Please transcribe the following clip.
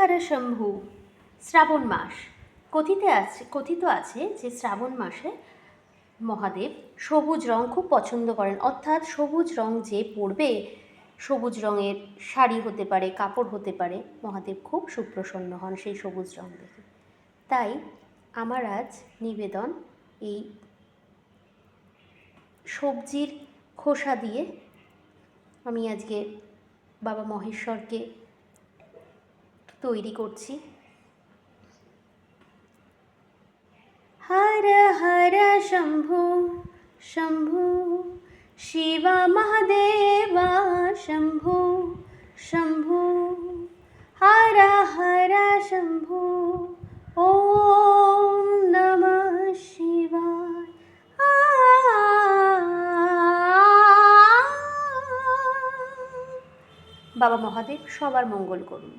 হর শম্ভু। শ্রাবণ মাস কথিত আছে যে শ্রাবণ মাসে মহাদেব সবুজ রং খুব পছন্দ করেন, অর্থাৎ সবুজ রং যে পরবে, সবুজ রঙের শাড়ি হতে পারে, কাপড় হতে পারে, মহাদেব খুব সুপ্রসন্ন হন সেই সবুজ রং দেখে। তাই আমার আজ নিবেদন এই সবজির খোসা দিয়ে আমি আজকে বাবা মহেশ্বরকে তৈরি করছি। হর হর শম্ভু শম্ভু শিব মহাদেবা শম্ভু শম্ভু হর হর শম্ভু ওম নমঃ শিবায়। বাবা মহাদেব সবার মঙ্গল করুন।